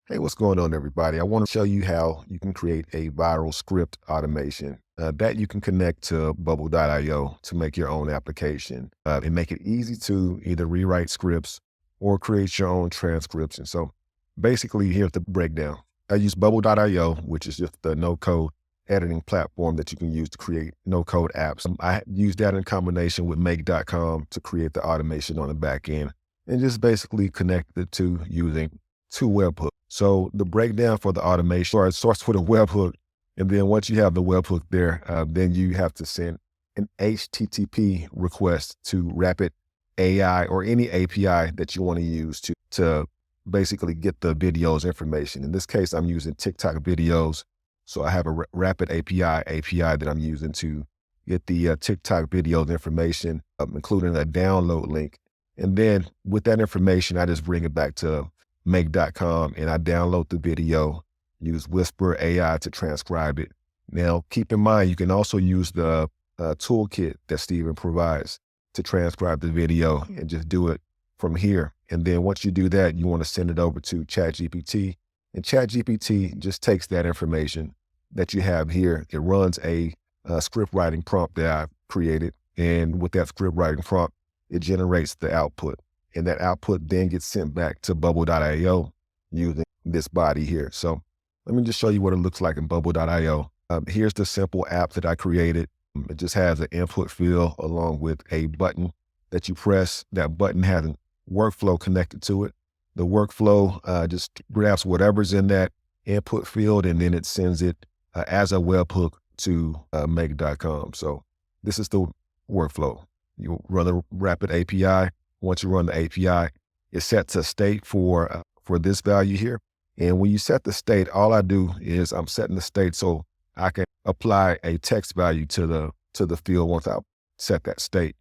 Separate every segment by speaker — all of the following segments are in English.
Speaker 1: Hey, what's going on, everybody? I want to show you how you can create a viral script automation that you can connect to bubble.io to make your own application and make it easy to either rewrite scripts or create your own transcription. So basically, here's the breakdown. I use bubble.io, which is just the no code editing platform that you can use to create no code apps. I use that in combination with make.com to create the automation on the back end and just basically connect the two using two webhooks. So the breakdown for the automation starts with a webhook. And then once you have the webhook there, then you have to send an HTTP request to Rapid AI or any API that you want to use to basically get the videos information. In this case, I'm using TikTok videos. So I have a Rapid API that I'm using to get the TikTok videos information, including a download link. And then with that information, I just bring it back to make.com and I download the video, use Whisper AI to transcribe it. Now, keep in mind, you can also use the toolkit that Steven provides to transcribe the video and just do it from here. And then once you do that, you want to send it over to ChatGPT. And ChatGPT just takes that information that you have here. It runs a script writing prompt that I've created. And with that script writing prompt, it generates the output. And that output then gets sent back to bubble.io using this body here. So let me just show you what it looks like in bubble.io. Here's the simple app that I created. It just has an input field along with a button that you press. That button has a workflow connected to it. The workflow just grabs whatever's in that input field and then it sends it as a webhook to make.com. So this is the workflow. You run a Rapid API. Once you run the API, it's set to state for this value here. And when you set the state, all I do is I'm setting the state so I can apply a text value to the field once I set that state.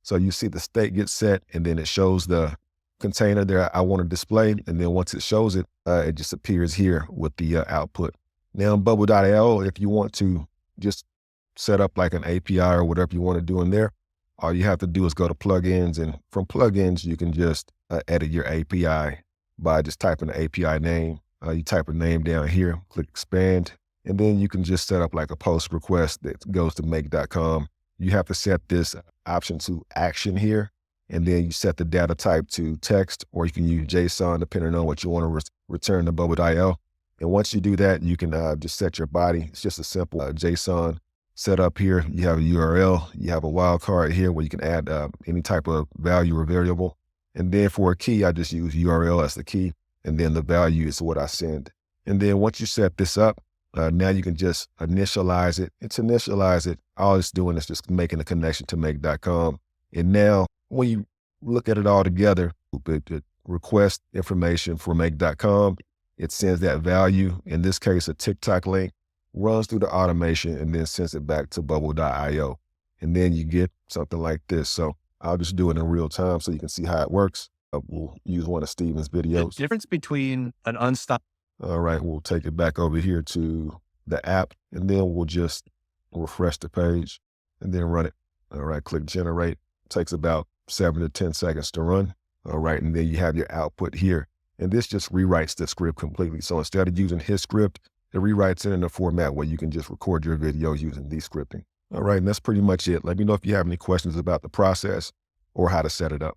Speaker 1: So you see the state gets set and then it shows the container there I want to display. And then once it shows it, it just appears here with the output. Now in bubble.io, if you want to just set up like an API or whatever you want to do in there, all you have to do is go to plugins, and from plugins, you can just edit your API by just typing the API name. You type a name down here, click expand, and then you can just set up like a post request that goes to make.com. You have to set this option to action here, and then you set the data type to text, or you can use JSON depending on what you want to return to bubble.io. And once you do that, you can just set your body. It's just a simple JSON set up here. You have a URL, you have a wildcard here where you can add any type of value or variable. And then for a key, I just use URL as the key. And then the value is what I send. And then once you set this up, now you can just initialize it. And to initialize it, all it's doing is just making a connection to make.com. And now when you look at it all together, it requests information for make.com. It sends that value, in this case, a TikTok link, runs through the automation and then sends it back to bubble.io. And then you get something like this. So I'll just do it in real time so you can see how it works. We'll use one of Steven's
Speaker 2: The
Speaker 1: videos.
Speaker 2: difference between an unstoppable
Speaker 1: All right, we'll take it back over here to the app and then we'll just refresh the page and then run it. All right, click generate. Takes about 7 to 10 seconds to run. All right, and then you have your output here. And this just rewrites the script completely. So instead of using his script, it rewrites it in a format where you can just record your video using descripting. All right, and that's pretty much it. Let me know if you have any questions about the process or how to set it up.